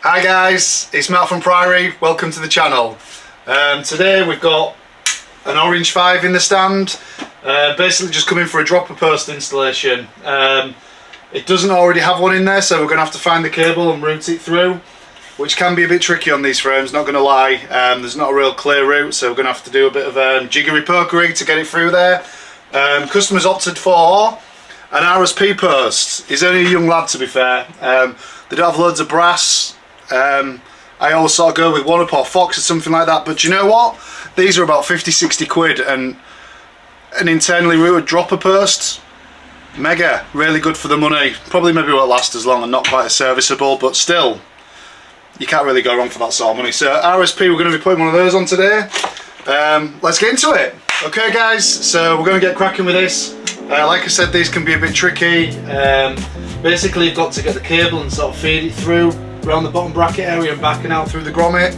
Hi guys, it's Matt from Priory, welcome to the channel. Today we've got an Orange 5 in the stand, basically just coming for a dropper post installation. It doesn't already have one in there, so we're going to have to find the cable and route it through, which can be a bit tricky on these frames, not going to lie. There's not a real clear route, so we're going to have to do a bit of jiggery pokery to get it through there. Customers opted for an RSP post. He's only a young lad, to be fair. They don't have loads of brass. I always sort of go with one up or Fox or something like that, but do you know what? These are about 50-60 quid, and an internally routed dropper post, mega, really good for the money. Probably maybe won't last as long and not quite as serviceable, but still, you can't really go wrong for that sort of money. So RSP, we're going to be putting one of those on today. Let's get into it. Okay guys, so we're going to get cracking with this. Like I said, these can be a bit tricky. Basically you've got to get the cable and sort of feed it through around the bottom bracket area and back and out through the grommet.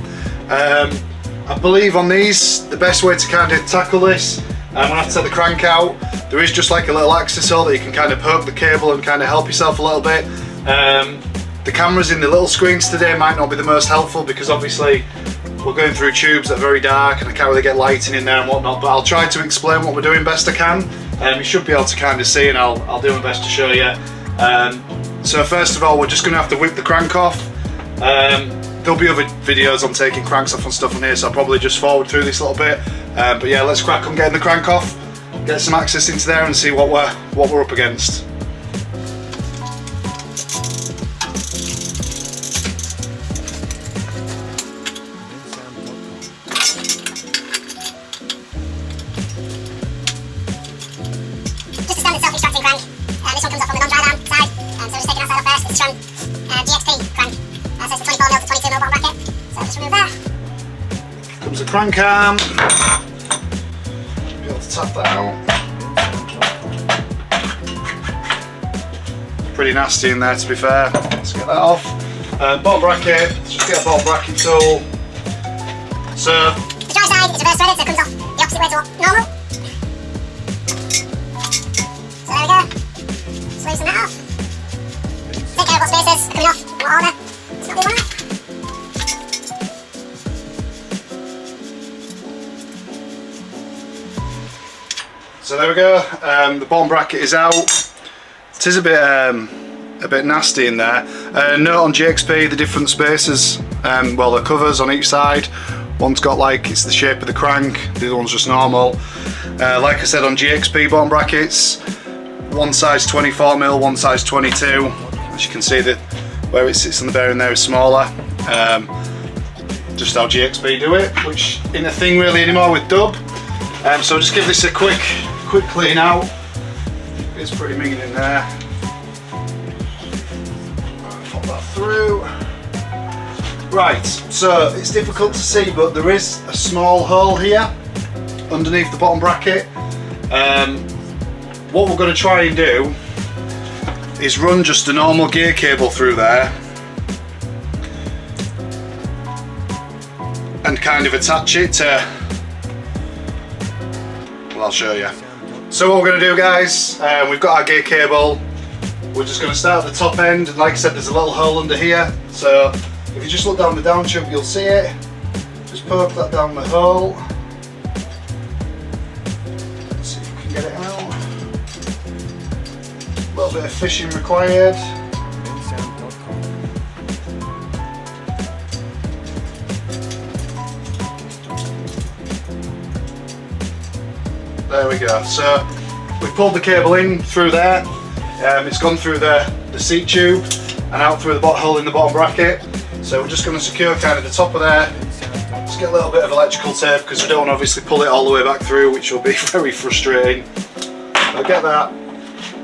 I believe on these, the best way to kind of tackle this, when I have to take the crank out, there is just like a little access hole that you can kind of poke the cable and kind of help yourself a little bit. The cameras in the little screens today might not be the most helpful because obviously we're going through tubes that are very dark and I can't really get lighting in there and whatnot, but I'll try to explain what we're doing best I can. You should be able to kind of see, and I'll do my best to show you. So first of all, we're just going to have to whip the crank off. There'll be other videos on taking cranks off and stuff on here, so I'll probably just forward through this a little bit. But yeah, let's crack on getting the crank off, get some access into there and see what we're up against. Just a standard self-extracting crank. This one comes off on the non-dry down side, so we're just taking that side off first. It's a strong GXP crank. So it's a 24mm to 22mm bottom bracket. So just remove that. Comes the crank arm. Be able to tap that out. Pretty nasty in there, to be fair. Let's get that off. Bottom bracket. Let's just get a bottom bracket tool. So The dry side is reverse threaded, so it comes off the opposite way to normal. So there we go. Just loosen that off. Take care of what spaces are coming off in what order. It's not the one. So there we go. The bottom bracket is out. It is a bit nasty in there. Note on GXP the different spaces. Well, the covers on each side. One's got like it's the shape of the crank. The other one's just normal. Like I said, on GXP bottom brackets, one size 24mm, one size 22. As you can see, that where it sits on the bearing there is smaller. Just how GXP do it, which isn't a thing really anymore with dub. So I'll just give this a quick clean out. It's pretty minging in there. Pop that through. Right, so it's difficult to see, but there is a small hole here underneath the bottom bracket. What we're going to try and do is run just a normal gear cable through there and kind of attach it to, well, I'll show you. So what we're going to do, guys, we've got our gear cable. We're just going to start at the top end, and like I said, there's a little hole under here, so if you just look down the down tube you'll see it. Just poke that down the hole. Let's see if we can get it out. A little bit of fishing required. There we go. So we pulled the cable in through there. It's gone through the seat tube and out through the bottom hole in the bottom bracket. So we're just going to secure kind of the top of there. Just get a little bit of electrical tape because we don't want to obviously pull it all the way back through, which will be very frustrating. I'll get that.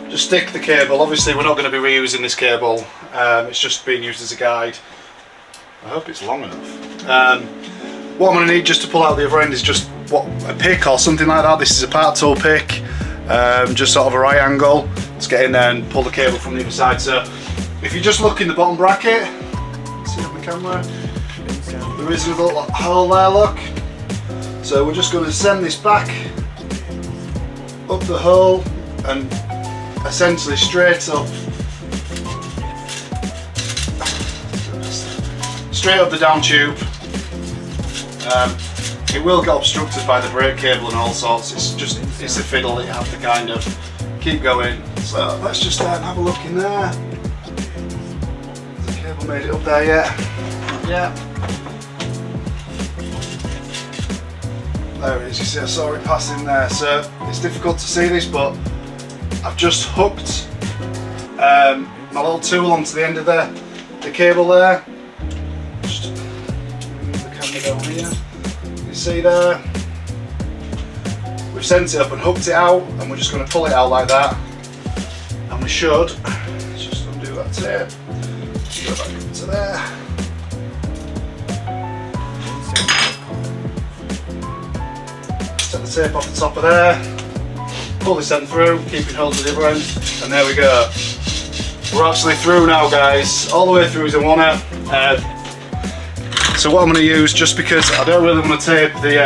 Just stick the cable. Obviously we're not going to be reusing this cable. It's just being used as a guide. I hope it's long enough. What I'm going to need just to pull out the other end is just a pick or something like that. This is a part tool pick, just sort of a right angle. Let's get in there and pull the cable from the other side. So if you just look in the bottom bracket, see on the camera, there is a little hole there, look. So we're just going to send this back up the hole and essentially straight up straight up the down tube. It will get obstructed by the brake cable and all sorts. It's a fiddle that you have to kind of keep going. So let's just start and have a look in there. Has the cable made it up there yet? Yeah. There it is, you see I saw it passing there. So it's difficult to see this, but I've just hooked my little tool onto the end of the cable there. Just move the camera down here. You see there? We've sent it up and hooked it out, and we're just going to pull it out like that. And we should just undo that tape. Go back up to there. Take the tape off the top of there. Pull this end through, keeping hold of the other end, and there we go. We're actually through now, guys. All the way through as I wanna. So what I'm going to use, just because I don't really want to tape the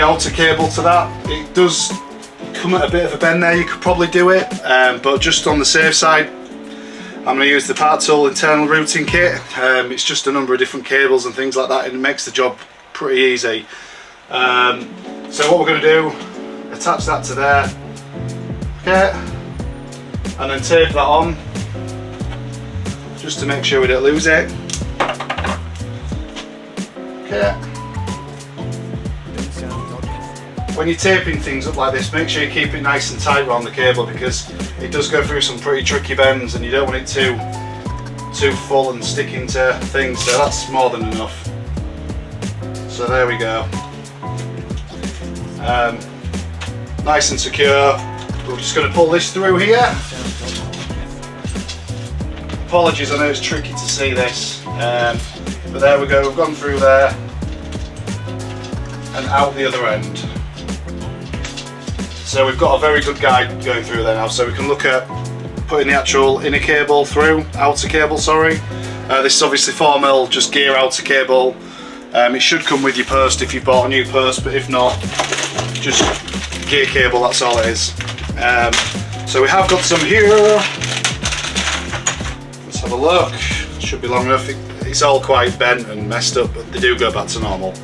outer cable to that, it does come at a bit of a bend there. You could probably do it, but just on the safe side, I'm going to use the Part Tool internal routing kit. It's just a number of different cables and things like that, and it makes the job pretty easy. So what we're going to do, attach that to there, okay, and then tape that on, just to make sure we don't lose it. Okay. When you're taping things up like this, make sure you keep it nice and tight around the cable, because it does go through some pretty tricky bends and you don't want it too full and sticking to things, so that's more than enough. So there we go. Nice and secure. We're just going to pull this through here. Apologies, I know it's tricky to see this, but there we go, we've gone through there and out the other end. So we've got a very good guide going through there now, so we can look at putting the actual inner cable through, outer cable, sorry. This is obviously 4mm, just gear outer cable. It should come with your post if you've bought a new post, but if not, just gear cable, that's all it is. So we have got some here. Let's have a look. Should be long enough. It's all quite bent and messed up, but they do go back to normal.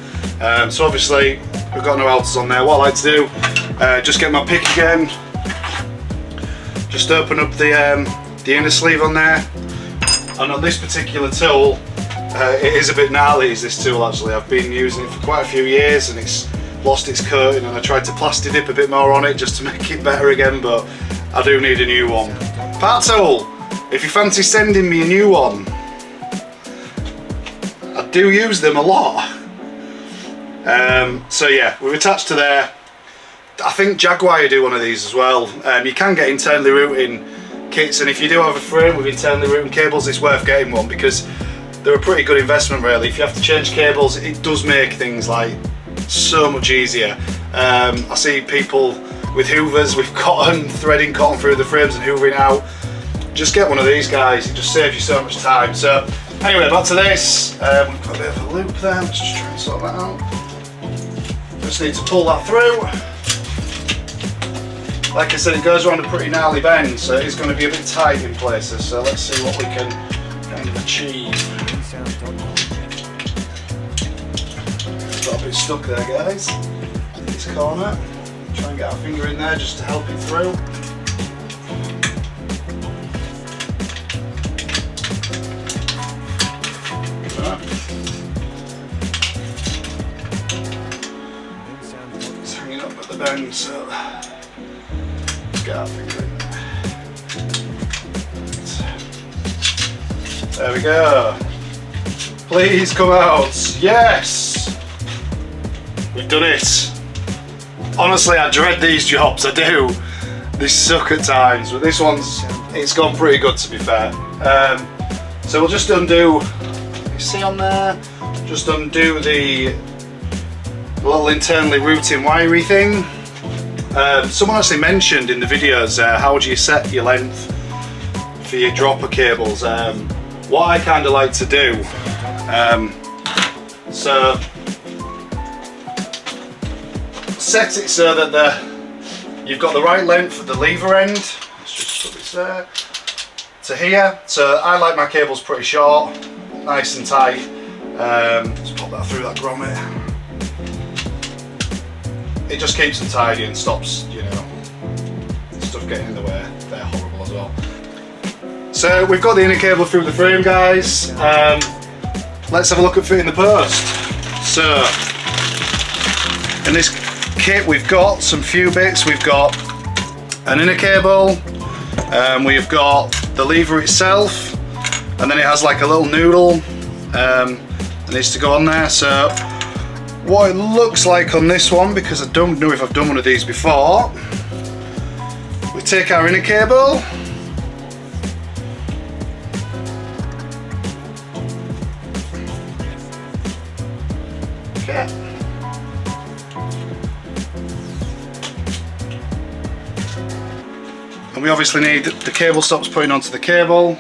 So obviously we've got no outers on there. What I like to do, just get my pick again, just open up the inner sleeve on there, and on this particular tool, it is a bit gnarly, is this tool actually. I've been using it for quite a few years and it's lost its coating, and I tried to plastic dip a bit more on it just to make it better again, but I do need a new one. Part Tool, if you fancy sending me a new one, I do use them a lot. So yeah, we've attached to there. I think Jaguar do one of these as well. You can get internally routing kits, and if you do have a frame with internally routing cables, it's worth getting one because they're a pretty good investment really. If you have to change cables, it does make things like so much easier. I see people with hoovers with cotton, threading cotton through the frames and hoovering out. Just get one of these guys, it just saves you so much time. So anyway, back to this. We've got a bit of a loop there, let's just try and sort that out. Just need to pull that through. Like I said, it goes around a pretty gnarly bend, so it's going to be a bit tight in places, so let's see what we can kind of achieve. Got a bit stuck there, guys, in this corner. Try and get our finger in there just to help it through. It's hanging up at the bend, so let's get our finger in there. There we go. Please come out. Yes! We've done it. Honestly, I dread these jobs, I do. They suck at times, but this one's, it's gone pretty good to be fair. So we'll just undo, you see on there, just undo the little internally routing wiry thing. Someone actually mentioned in the videos, how do you set your length for your dropper cables? What I kind of like to do, so set it so that you've got the right length at the lever end. Let's just put this there. to here. So I like my cables pretty short, nice and tight. Let's pop that through that grommet. It just keeps them tidy and stops, you know, stuff getting in the way. They're horrible as well. So we've got the inner cable through the frame, guys. Let's have a look at fitting the post. So in this kit we've got some few bits. We've got an inner cable, we've got the lever itself, and then it has like a little noodle that needs to go on there. So what it looks like on this one, because I don't know if I've done one of these before, we take our inner cable, okay, and we obviously need the cable stops putting onto the cable.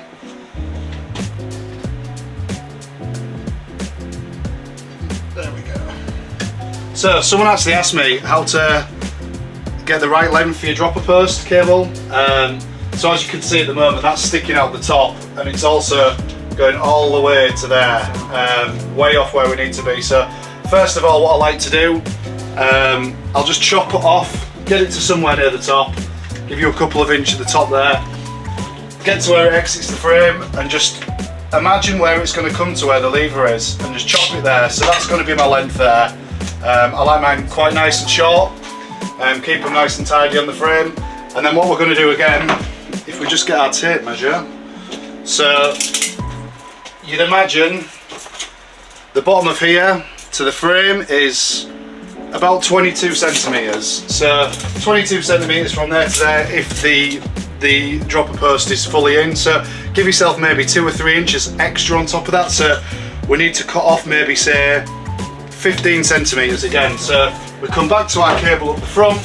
There we go. So someone actually asked me how to get the right length for your dropper post cable. So as you can see at the moment, that's sticking out the top, and it's also going all the way to there, way off where we need to be. So first of all, what I like to do, I'll just chop it off, get it to somewhere near the top, give you a couple of inches at the top there, get to where it exits the frame, and just imagine where it's going to come to where the lever is, and just chop it there. So that's going to be my length there. I like mine quite nice and short, keep them nice and tidy on the frame. And then what we're going to do again, if we just get our tape measure, so you'd imagine the bottom of here to the frame is about 22 centimetres. So 22 centimetres from there to there if the dropper post is fully in. So give yourself maybe 2 or 3 inches extra on top of that. So we need to cut off maybe say 15 centimetres again. So we come back to our cable up the front,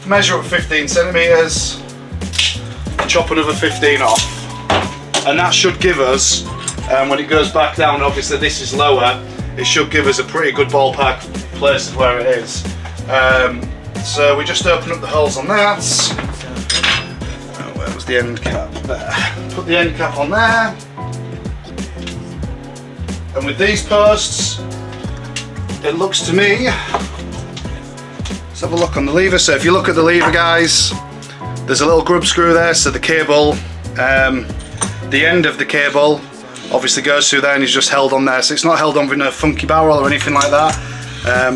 measure up 15 centimetres, chop another 15 off, and that should give us, when it goes back down, obviously this is lower, it should give us a pretty good ballpark place of where it is. So we just open up the holes on that. Oh, where was the end cap? There. Put the end cap on there. And with these posts, it looks to me, let's have a look on the lever. So if you look at the lever, guys, there's a little grub screw there, so the cable, the end of the cable obviously goes through there and is just held on there, so it's not held on with no funky barrel or anything like that.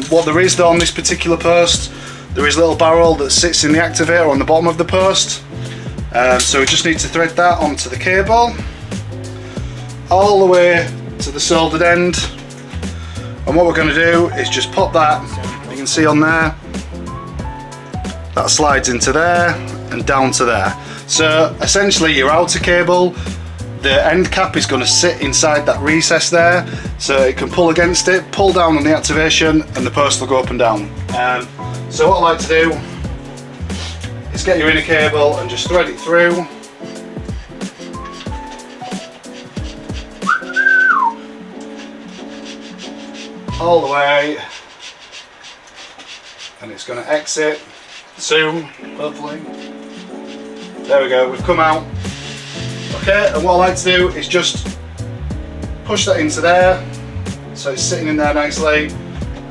What there is though on this particular post, there is a little barrel that sits in the activator on the bottom of the post. So we just need to thread that onto the cable all the way to the soldered end, and what we're going to do is just pop that, you can see on there, that slides into there and down to there. So essentially your outer cable, the end cap is going to sit inside that recess there, so it can pull against it, pull down on the activation, and the post will go up and down. So what I like to do is get your inner cable and just thread it through. All the way, and it's going to exit soon, hopefully. There we go, we've come out. Okay, and what I like to do is just push that into there, so it's sitting in there nicely,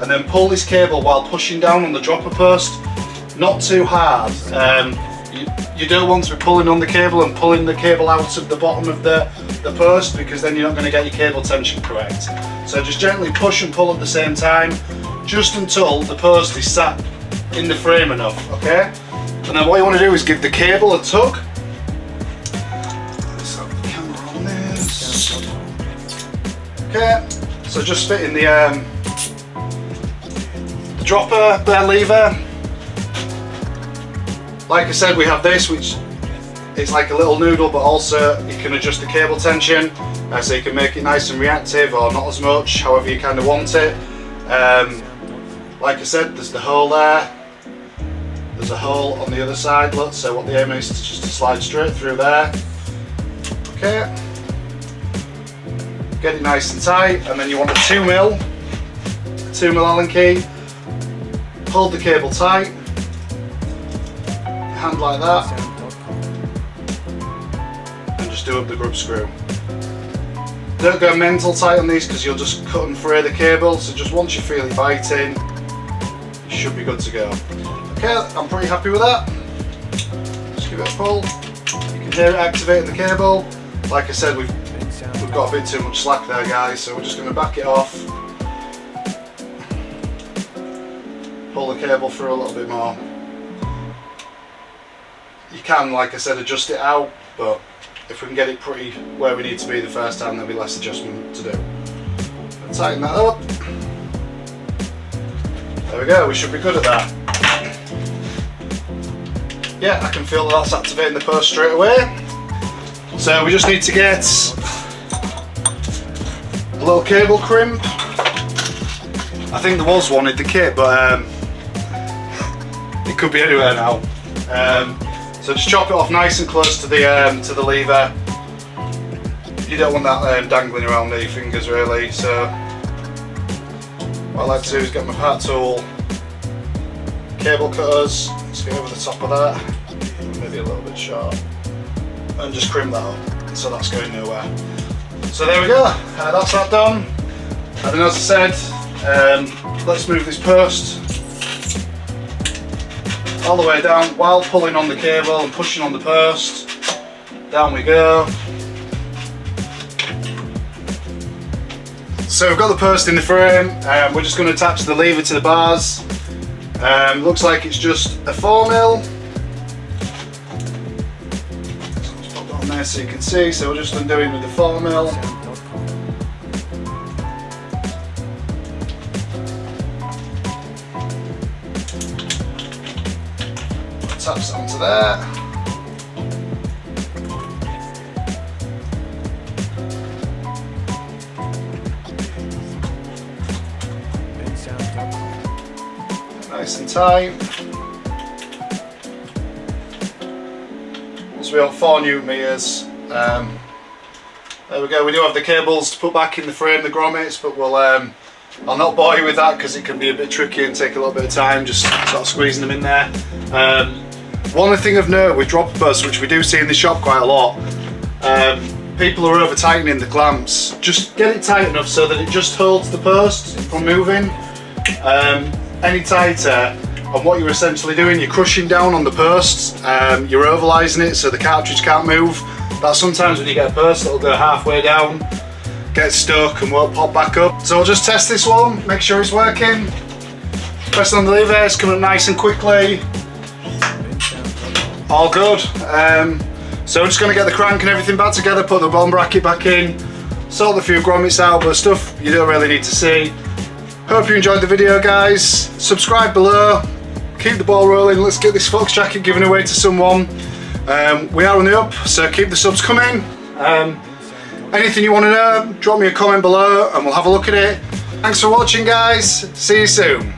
and then pull this cable while pushing down on the dropper post, not too hard. You don't want to be pulling on the cable and pulling the cable out of the bottom of the post, because then you're not going to get your cable tension correct. So just gently push and pull at the same time, just until the post is sat in the frame enough, okay? And then what you want to do is give the cable a tug. Let's have the camera on this. Okay, so just fitting the dropper there lever. Like I said, we have this, which is like a little noodle, but also you can adjust the cable tension, so you can make it nice and reactive or not as much, however you kind of want it. Like I said, there's the hole there. There's a hole on the other side, look, so what the aim is just to slide straight through there. Okay. Get it nice and tight, and then you want a 2mm Allen key. Hold the cable tight. Hand like that. just do up the grub screw. Don't go mental tight on these because you'll just cut and fray the cable, so just once you feel it biting, you should be good to go. Okay, I'm pretty happy with that. Just give it a pull. You can hear it activating the cable. Like I said, we've got a bit too much slack there, guys, so we're just going to back it off. Pull the cable through a little bit more. You can, like I said, adjust it out, but if we can get it pretty where we need to be the first time, there'll be less adjustment to do. I'll tighten that up. There we go, we should be good at that. Yeah, I can feel that that's activating the post straight away. So we just need to get a little cable crimp. I think there was one in the kit, but it could be anywhere now. So just chop it off nice and close to the lever. You don't want that dangling around your fingers really. So what I like to do is get my part tool, cable cutters, let's go over the top of that, maybe a little bit sharp, and just crimp that up so that's going nowhere. So there we go, that's that done. And then as I said, let's move this post all the way down while pulling on the cable and pushing on the post. Down we go. So we've got the post in the frame, we're just going to attach the lever to the bars. Looks like it's just a 4mm. So let's pop that on there so you can see. So we're just going to do it with the 4mm. Taps onto there. Nice and tight. So we have 4 Newton meters. There we go. We do have the cables to put back in the frame, the grommets, but we'll I'll not bore you with that because it can be a bit tricky and take a little bit of time just sort of squeezing them in there. One thing of note with dropper posts, which we do see in the shop quite a lot, people are over tightening the clamps. Just get it tight enough so that it just holds the post from moving. Any tighter, and what you're essentially doing, you're crushing down on the posts, you're ovalizing it so the cartridge can't move. That's sometimes when you get a post that'll go halfway down, get stuck and won't pop back up. So I'll just test this one, make sure it's working. Press on the lever, it's coming up nice and quickly. All good. So I'm just going to get the crank and everything back together, put the bottom bracket back in, sort a few grommets out, but stuff you don't really need to see. Hope you enjoyed the video, guys. Subscribe below, keep the ball rolling, let's get this Fox jacket given away to someone. We are on the up, so keep the subs coming. Anything you want to know, drop me a comment below and we'll have a look at it. Thanks for watching, guys. See you soon.